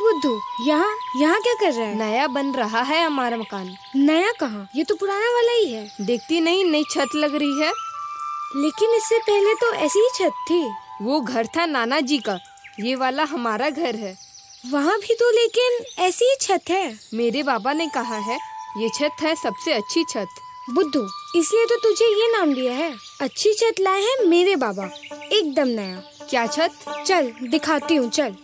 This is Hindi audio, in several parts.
बुद्धू, यहाँ यहाँ क्या कर रहा है? नया बन रहा है हमारा मकान। नया कहाँ? ये तो पुराना वाला ही है। देखती नहीं, नई छत लग रही है। लेकिन इससे पहले तो ऐसी ही छत थी। वो घर था नाना जी का, ये वाला हमारा घर है। वहाँ भी तो लेकिन ऐसी ही छत है। मेरे बाबा ने कहा है ये छत है सबसे अच्छी छत। बुद्धू, इसलिए तो तुझे ये नाम दिया है। अच्छी छत लाए हैं मेरे बाबा, एकदम नया। क्या छत? चल दिखाती हूँ, चल।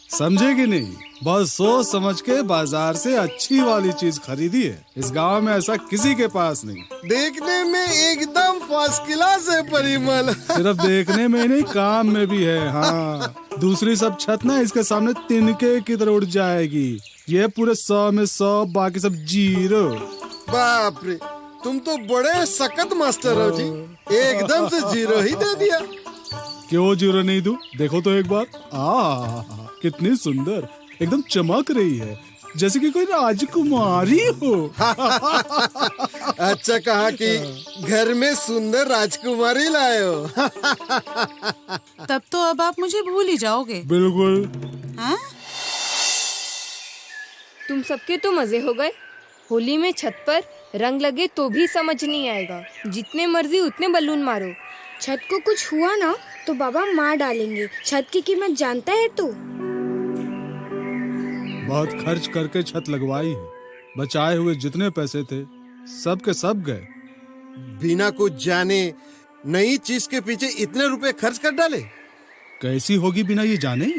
समझे कि नहीं? बस सोच समझ के बाजार से अच्छी वाली चीज खरीदी है। इस गांव में ऐसा किसी के पास नहीं। देखने में एकदम फर्स्ट क्लास है परिमल। सिर्फ देखने में नहीं, काम में भी है। हाँ, दूसरी सब छत ना इसके सामने तिनके की तरह उड़ जाएगी। ये पूरे 100 में 100, बाकी सब 0। बाप रे, तुम तो बड़े सख्त मास्टर हो जी। एकदम से 0 ही दे दिया। क्यों 0 नहीं दूं? देखो तो एक बार। कितनी सुंदर, एकदम चमक रही है, जैसे कि कोई राजकुमारी हो। अच्छा कहा कि घर में सुंदर राजकुमारी लाए हो। तब तो अब आप मुझे भूल ही जाओगे। बिल्कुल। हाँ? तुम सबके तो मजे हो गए। होली में छत पर रंग लगे तो भी समझ नहीं आएगा। जितने मर्जी उतने बलून मारो। छत को कुछ हुआ ना तो बाबा मार डालेंगे। छत की कीमत जानता है तू? बहुत खर्च करके छत लगवाई है। बचाए हुए जितने पैसे थे सब के सब गए। बिना कुछ जाने नई चीज के पीछे इतने रुपए खर्च कर डाले। कैसी होगी बिना ये जाने?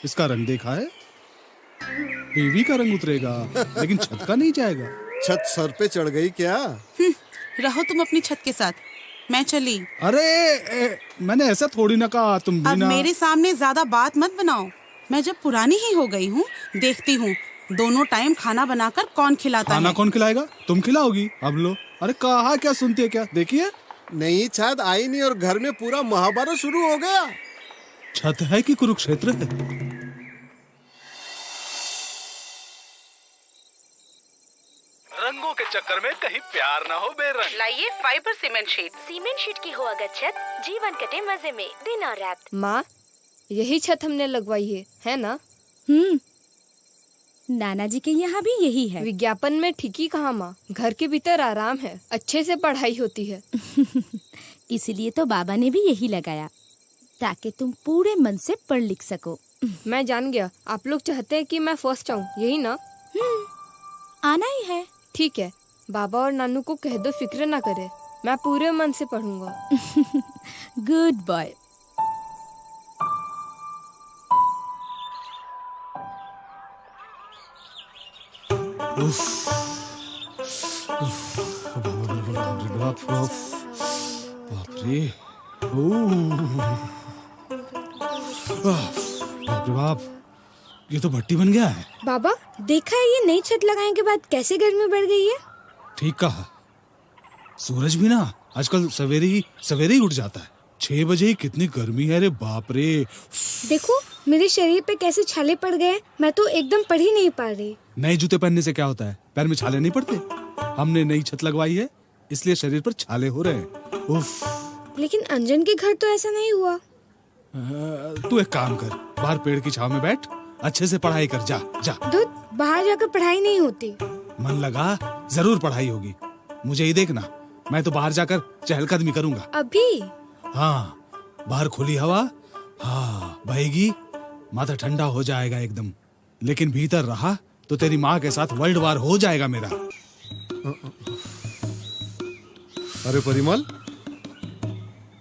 इसका रंग देखा है? टीवी का रंग उतरेगा लेकिन छत का नहीं जाएगा। छत सर पे चढ़ गई क्या? रहो तुम अपनी छत के साथ, मैं चली। अरे मैंने ऐसा थोड़ी ना कहा। तुम भी अब ना। मेरे सामने ज्यादा बात मत बनाओ। मैं जब पुरानी ही हो गई हूँ, देखती हूँ दोनों टाइम खाना बनाकर कौन खिलाता खाना है। कौन खिलाएगा? तुम खिलाओगी। अब लो। अरे कहा क्या सुनती है क्या? देखिए, नई छत आई नहीं और घर में पूरा महाभारत शुरू हो गया। छत है कि कुरुक्षेत्र है? रंगों के चक्कर में कहीं प्यार ना हो बेरंग। लाइए fibre cement sheet. Cement sheet की हो अगर छत, जीवन कटे मजे में दिन और रात। माँ, यही छत हमने लगवाई है ना? नाना जी के यहाँ भी यही है। विज्ञापन में ठिकी कहाँ माँ, घर के भीतर आराम है, अच्छे से पढ़ाई होती है। इसीलिए तो बाबा ने भी यही लगाया, ताकि तुम पूरे मन से पढ़ लिख सको। मैं जान गया, आप लोग चाहते हैं कि मैं फर्स्ट आऊँ, यही ना? आना ही है। ठीक है, बाबा और नानू को कह दो फिक्र ना करे, मैं पूरे मन से पढ़ूंगा। Good boy. बाप रे, बाप, ये तो भट्टी बन गया है। बाबा देखा है ये नई छत लगाने के बाद कैसे गर्मी बढ़ गई है? ठीक कहा। सूरज भी ना आजकल सवेरे ही उठ जाता है। 6 बजे ही कितनी गर्मी है रे बाप रे। देखो मेरे शरीर पे कैसे छाले पड़ गए। मैं तो एकदम पढ़ ही नहीं पा रही। नए जूते पहनने से क्या होता है? पैर में छाले नहीं पड़ते। हमने नई छत लगवाई है इसलिए शरीर पर छाले हो रहे हैं। उफ। लेकिन अंजन के घर तो ऐसा नहीं हुआ। तू एक काम कर, बाहर पेड़ की छाव में बैठ, अच्छे से पढ़ाई कर। जा जा। धुत, बाहर जाकर पढ़ाई नहीं होती। मन लगा जरूर पढ़ाई होगी। मुझे ही देखना, मैं तो बाहर जाकर चहलकदमी करूंगा। अभी? हाँ, बाहर खुली हवा बहेगी, माथा ठंडा हो जाएगा एकदम। लेकिन भीतर रहा तो तेरी माँ के साथ वर्ल्ड वार हो जाएगा मेरा। अरे परिमल,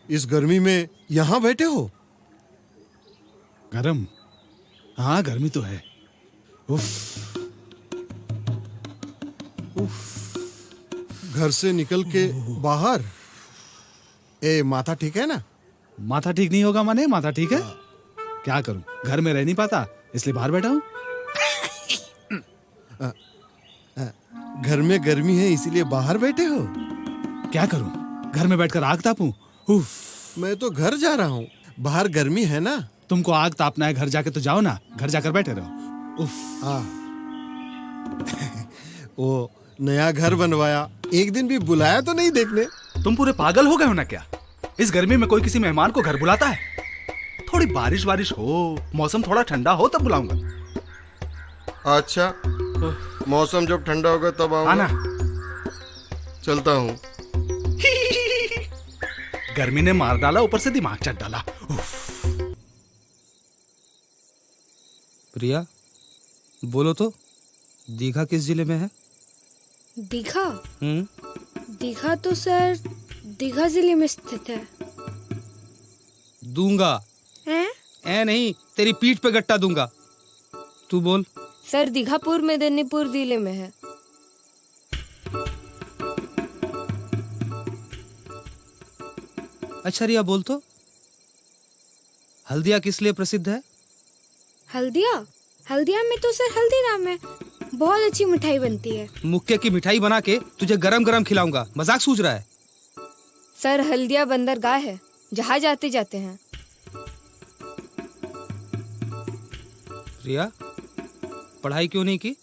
इस गर्मी में यहाँ बैठे हो? गरम? हाँ, गर्मी तो है। उफ। घर से निकल के बाहर। माथा ठीक है ना? माथा ठीक नहीं होगा माने? माथा ठीक है। क्या करूं, घर में रह नहीं पाता इसलिए बाहर बैठा हूं। घर में गर्मी है इसीलिए बाहर बैठे हो? क्या करूं, घर में बैठकर आग तापूं? उफ। मैं तो घर जा रहा हूँ, बाहर गर्मी है ना। तुमको आग तापना है, घर जाके तो जाओ ना, घर जाकर बैठे रहो। उफ। वो नया घर बनवाया, एक दिन भी बुलाया तो नहीं देखने। तुम पूरे पागल हो गए हो ना क्या? इस गर्मी में कोई किसी मेहमान को घर बुलाता है? थोड़ी बारिश हो, मौसम थोड़ा ठंडा हो तब बुलाऊंगा। अच्छा, मौसम जब ठंडा होगा तब आना। आऊंगा। चलता हूँ। गर्मी ने मार डाला, ऊपर से दिमाग चट डाला। उफ। प्रिया, बोलो तो, दीघा किस जिले में है? दीघा? हम्म। दीघा तो सर दीघा जिले में स्थित है। दूंगा। हैं? ऐ नहीं, तेरी पीठ पे गट्टा दूंगा। तू बोल। सर दीघापुर मेदिनीपुर जिले में है। अच्छा रिया, बोल तो, हल्दिया किस लिए प्रसिद्ध है? हल्दिया? हल्दिया में तो सर हल्दीराम है, बहुत अच्छी मिठाई बनती है। मुक्के की मिठाई बना के तुझे गरम गरम खिलाऊंगा। मजाक सूझ रहा है? सर हल्दिया बंदरगाह है, जहाँ जाते जाते हैं। रिया, पढ़ाई क्यों नहीं की?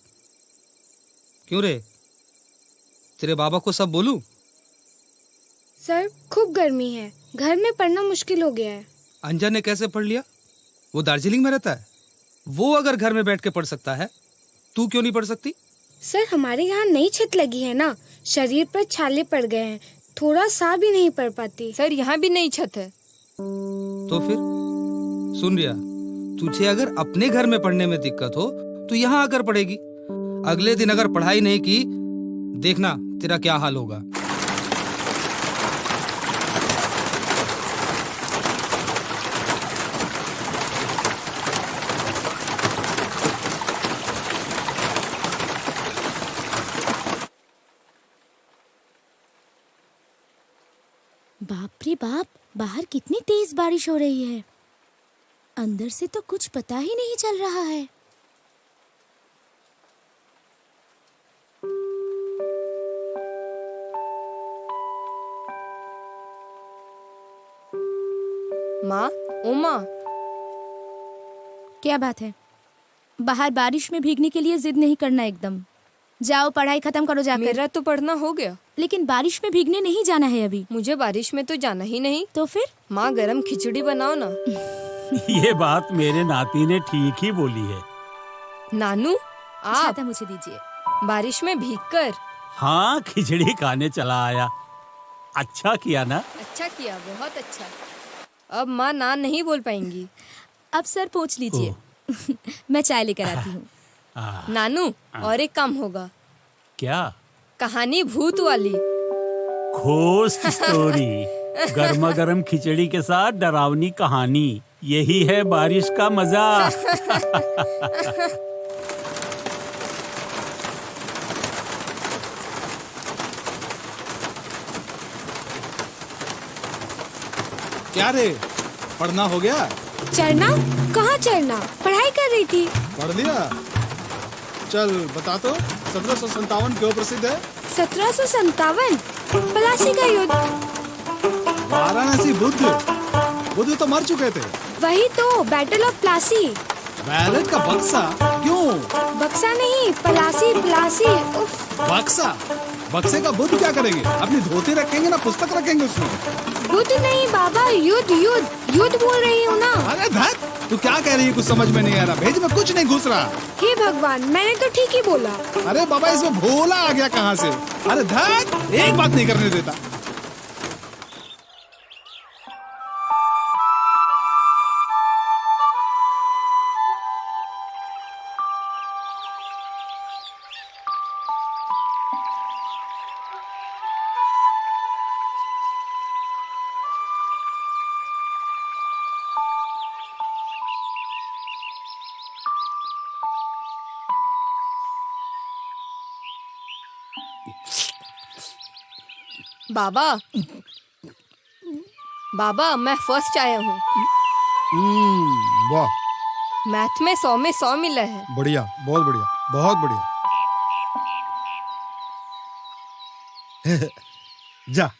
क्यों रे, तेरे बाबा को सब बोलूं? सर खूब गर्मी है, घर में पढ़ना मुश्किल हो गया है। अंजन ने कैसे पढ़ लिया? वो दार्जिलिंग में रहता है। वो अगर घर में बैठ के पढ़ सकता है, तू क्यों नहीं पढ़ सकती? सर हमारे यहाँ नई छत लगी है ना, शरीर पर छाले पड़ गए हैं, थोड़ा सा भी नहीं पढ़ पाती। सर यहाँ भी नई छत है। तो फिर सुन रिया, तुझे अगर अपने घर में पढ़ने में दिक्कत हो तो यहाँ आकर पढ़ेगी। अगले दिन अगर पढ़ाई नहीं की, देखना तेरा क्या हाल होगा। बाप रे बाप, बाहर कितनी तेज बारिश हो रही है। अंदर से तो कुछ पता ही नहीं चल रहा है। माँ, ओ माँ। क्या बात है? बाहर बारिश में भीगने के लिए जिद नहीं करना एकदम। जाओ पढ़ाई खत्म करो जाकर। मेरा तो पढ़ना हो गया। लेकिन बारिश में भीगने नहीं जाना है अभी। मुझे बारिश में तो जाना ही नहीं। तो फिर? माँ गरम खिचड़ी बनाओ ना। ये बात मेरे नाती ने ठीक ही बोली है। नानू, आप छाता मुझे दीजिए। बारिश में भीगकर? हाँ, खिचड़ी खाने चला आया। अच्छा किया ना? अच्छा किया, बहुत अच्छा। अब माँ ना नहीं बोल पाएंगी। अब सर पूछ लीजिए। मैं चाय लेकर आती हूँ। नानू, और एक काम होगा। क्या? कहानी भूत वाली। Ghost story. गर्मा गर्म खिचड़ी के साथ डरावनी कहानी। यही है बारिश का मजा। क्या रे, पढ़ना हो गया? चढ़ना? कहाँ चढ़ना, पढ़ाई कर रही थी। पढ़ लिया? चल बता तो, 1757 क्यों प्रसिद्ध है? 1757? प्लासी का युद्ध। वाराणसी बुद्ध तो मर चुके थे। वही तो, बैटल ऑफ प्लासी। बैलेट का बक्सा? क्यों? बक्सा नहीं, प्लासी। उफ। बक्सा? बक्से का बुद्ध क्या करेंगे? अपनी धोती रखेंगे ना पुस्तक रखेंगे उसमें? बुद्ध नहीं बाबा, युद्ध बोल रही हूँ ना। अरे धत, तू क्या कह रही है? कुछ समझ में नहीं आ रहा। भेज में कुछ नहीं घुस रहा। हे भगवान, मैंने तो ठीक ही बोला। अरे बाबा, इसमें भोला आ गया कहाँ से? अरे धत, एक बात नहीं करने देता। बाबा, मैं फर्स्ट आया हूँ। वाह, मैथ में 100 में 100 मिला है। बढ़िया, बहुत बढ़िया, बहुत बढ़िया। जा,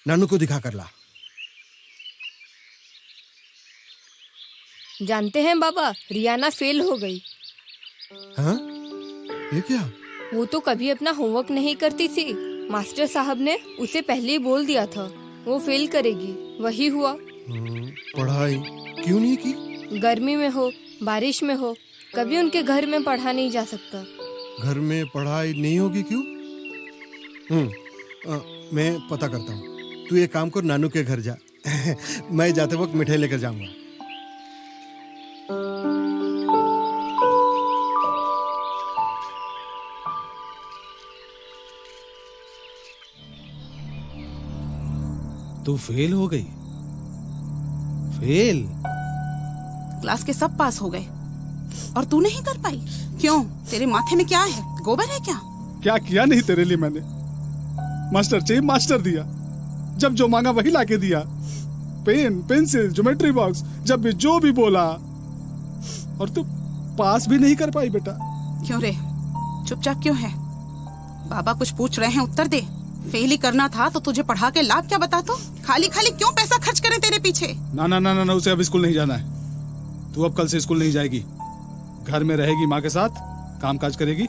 नानू को दिखा कर ला। जानते हैं बाबा, रियाना फेल हो गई। हाँ? ये क्या? वो तो कभी अपना होमवर्क नहीं करती थी। मास्टर साहब ने उसे पहले ही बोल दिया था वो फेल करेगी। वही हुआ। पढ़ाई क्यों नहीं की? गर्मी में हो, बारिश में हो, कभी उनके घर में पढ़ा नहीं जा सकता। घर में पढ़ाई नहीं होगी क्यों? मैं पता करता हूँ। तू एक काम कर, नानू के घर जा। मैं जाते वक्त मिठाई लेकर जाऊंगा। तू फेल हो गई? फेल? क्लास के सब पास हो गए और तू नहीं कर पाई? क्यों, तेरे माथे में क्या है? गोबर है क्या? क्या किया नहीं तेरे लिए मैंने? मास्टर चाहिए, मास्टर दिया। जब जो मांगा वही लाके दिया। पेन, पेंसिल, ज्योमेट्री बॉक्स, जब भी जो भी बोला। और तू पास भी नहीं कर पाई बेटा। क्यों रे, चुपचाप क्यों है? बाबा कुछ पूछ रहे हैं, उत्तर दे। फेल ही करना था तो तुझे पढ़ा के लाभ क्या बता? तो खाली खाली क्यों पैसा खर्च करें तेरे पीछे? ना ना ना ना, उसे अब स्कूल नहीं जाना है। तू अब कल से स्कूल नहीं जाएगी, घर में रहेगी, माँ के साथ काम काज करेगी।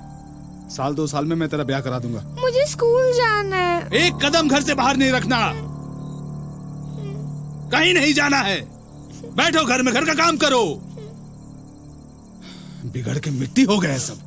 1-2 साल में मैं तेरा ब्याह करा दूंगा। मुझे स्कूल जाना है। एक कदम घर से बाहर नहीं रखना, कहीं नहीं जाना है। बैठो घर में, घर का काम करो। बिगड़ के मिट्टी हो गए सब।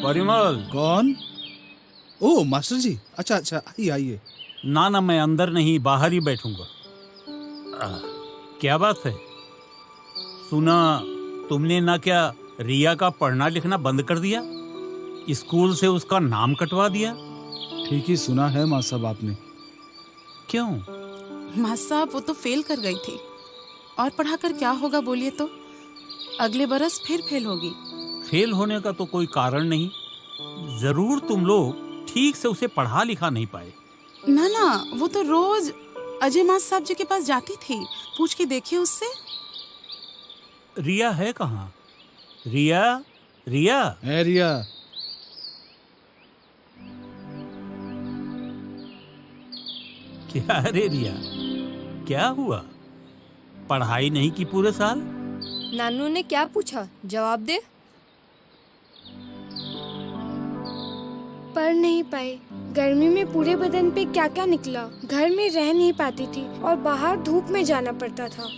परिमल। कौन? ओ मास्टर जी, अच्छा अच्छा, आइए आइए। ना ना, मैं अंदर नहीं, बाहर ही बैठूंगा। क्या बात है? सुना तुमने ना क्या रिया का पढ़ना लिखना बंद कर दिया? स्कूल से उसका नाम कटवा दिया? ठीक ही सुना है माँ साहब आपने। क्यों? माँ साहब, वो तो फेल कर गई थी और पढ़ाकर क्या होगा बोलिए तो? अगले बरस फिर फेल होगी। फेल होने का तो कोई कारण नहीं, जरूर तुम लोग ठीक से उसे पढ़ा लिखा नहीं पाए। ना ना, वो तो रोज अजय माँ साहब जी के पास जाती थी। पूछ के देखिए उससे। रिया है कहाँ? रिया, रिया है रिया। क्या रे रिया, क्या हुआ? पढ़ाई नहीं की पूरे साल? नानू ने क्या पूछा, जवाब दे। पढ़ नहीं पाई। गर्मी में पूरे बदन पे क्या क्या निकला। घर में रह नहीं पाती थी और बाहर धूप में जाना पड़ता था।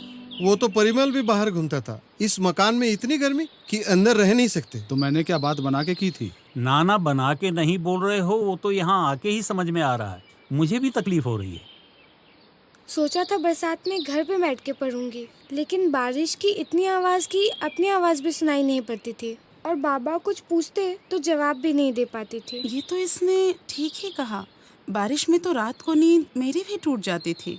वो तो परिमल भी बाहर घूमता था। इस मकान में इतनी गर्मी कि अंदर रह नहीं सकते। तो मैंने क्या बात बना के की थी? नाना बना के नहीं बोल रहे हो, वो तो यहाँ आके ही समझ में आ रहा है। मुझे भी तकलीफ हो रही है। सोचा था बरसात में घर पे बैठ के पढ़ूंगी, लेकिन बारिश की इतनी आवाज की अपनी आवाज भी सुनाई नहीं पड़ती थी और बाबा कुछ पूछते तो जवाब भी नहीं दे पाती थी। ये तो इसने ठीक ही कहा। बारिश में तो रात को नींद मेरी भी टूट जाती थी।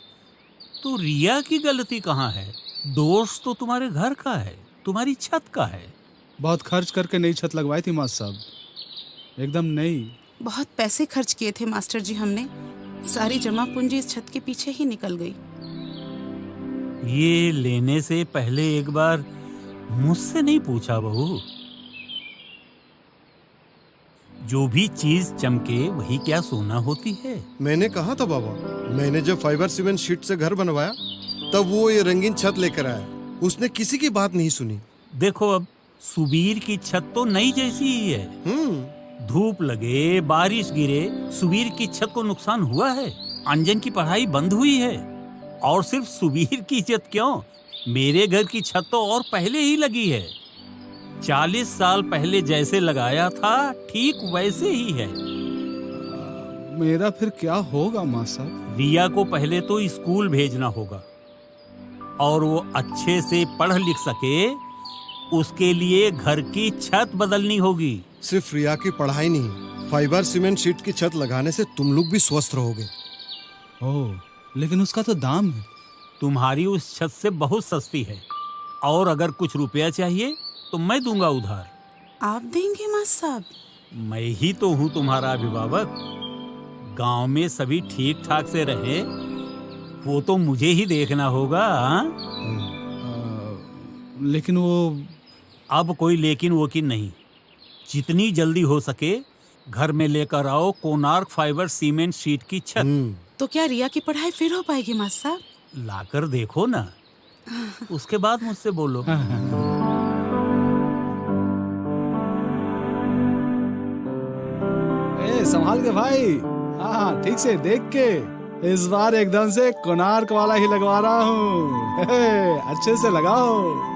तो रिया की गलती कहाँ है? दोष तो तुम्हारे घर का है, तुम्हारी छत का है। बहुत खर्च करके नई छत लगवाई थी मास्टर साहब, एकदम नई। बहुत पैसे खर्च किए थे मास्टर जी हमने। सारी जमा पूंजी इस छत के पीछे ही निकल गई। ये लेने से पहले एक बार मुझसे नहीं पूछा बहू? जो भी चीज चमके वही क्या सोना होती है? मैंने कहा था बाबा, मैंने जब फाइबर सीमेंट शीट से घर बनवाया तब वो ये रंगीन छत लेकर आया। उसने किसी की बात नहीं सुनी। देखो, अब सुबीर की छत तो नई जैसी ही है। धूप लगे, बारिश गिरे, सुबीर की छत को नुकसान हुआ है। अंजन की पढ़ाई बंद हुई है। और सिर्फ सुबीर की इज्जत क्यों, मेरे घर की छत तो और पहले ही लगी है। 40 साल पहले जैसे लगाया था ठीक वैसे ही है। मेरा फिर क्या होगा माँ साहब? रिया को पहले तो स्कूल भेजना होगा और वो अच्छे से पढ़ लिख सके उसके लिए घर की छत बदलनी होगी। सिर्फ रिया की पढ़ाई नहीं, फाइबर सीमेंट शीट की छत लगाने से तुम लोग भी स्वस्थ रहोगे। ओह, लेकिन उसका तो दाम है। तुम्हारी उस छत से बहुत सस्ती है और अगर कुछ रुपया चाहिए तो मैं दूंगा उधार। आप देंगे मास्टर साहब? मैं ही तो हूँ तुम्हारा अभिभावक। गांव में सभी ठीक ठाक से रहे वो तो मुझे ही देखना होगा। लेकिन वो अब कोई लेकिन वोकिन नहीं, जितनी जल्दी हो सके घर में लेकर आओ कोणार्क फाइबर सीमेंट शीट की छत। तो क्या रिया की पढ़ाई फिर हो पाएगी मास्टर साहब? लाकर देखो ना, उसके बाद मुझसे बोलो। संभाल के भाई, हाँ ठीक से देख के। इस बार एकदम से कोणार्क वाला ही लगवा रहा हूँ। अच्छे से लगाओ।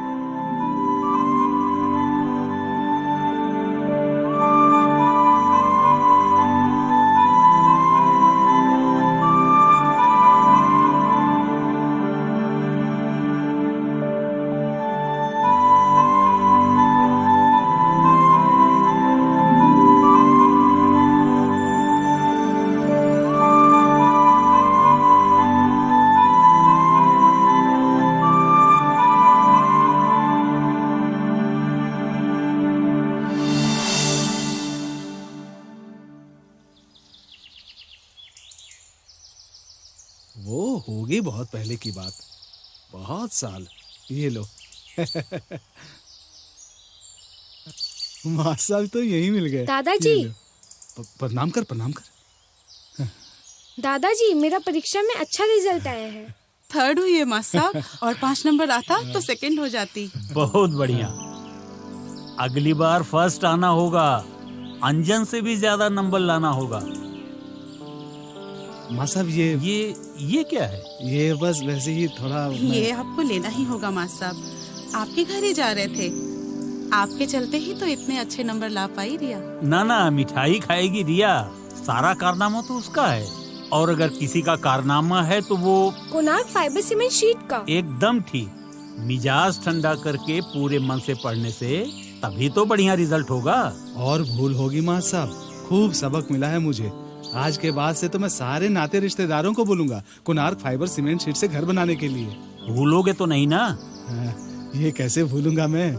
वो होगी बहुत पहले की बात, बहुत साल। ये लो। माँ साहब तो यही मिल गए। दादाजी। ये लो। प्रणाम कर, प्रणाम कर। दादाजी, मेरा परीक्षा में अच्छा रिजल्ट आया है। 3rd हुई है मास्टर साहब, और 5 नंबर आता तो 2nd हो जाती। बहुत बढ़िया, अगली बार फर्स्ट आना होगा, अंजन से भी ज्यादा नंबर लाना होगा। माँ साहब ये क्या है? ये बस वैसे ही थोड़ा ये आपको लेना ही होगा मास्टर साहब, आपके घर ही जा रहे थे। आपके चलते ही तो इतने अच्छे नंबर ला पाई रिया। ना, मिठाई खाएगी रिया, सारा कारनामा तो उसका है। और अगर किसी का कारनामा है तो वो कोणार्क फाइबर सीमेंट शीट का। एकदम ठीक, मिजाज ठंडा करके पूरे मन से पढ़ने से तभी तो बढ़िया रिजल्ट होगा। और भूल होगी माँ साहब, खूब सबक मिला है मुझे। आज के बाद से तो मैं सारे नाते रिश्तेदारों को बोलूंगा कोणार्क फाइबर सीमेंट शीट से घर बनाने के लिए। भूलोगे तो नहीं ना? ये कैसे भूलूंगा मैं?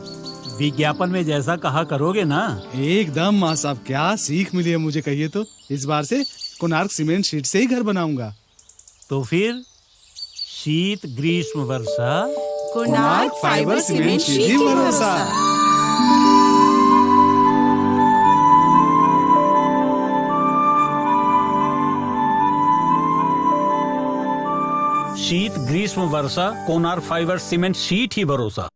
विज्ञापन में जैसा कहा करोगे ना। एकदम माँ साहब, क्या सीख मिली है मुझे कहिए तो। इस बार से कोणार्क सीमेंट शीट से ही घर बनाऊंगा। तो फिर शीत ग्रीष्म वर्षा कोणार्क फाइबर सीमेंट शीट ही भरोसा। शीत ग्रीष्म वर्षा कोणार्क फाइबर सीमेंट शीट ही भरोसा।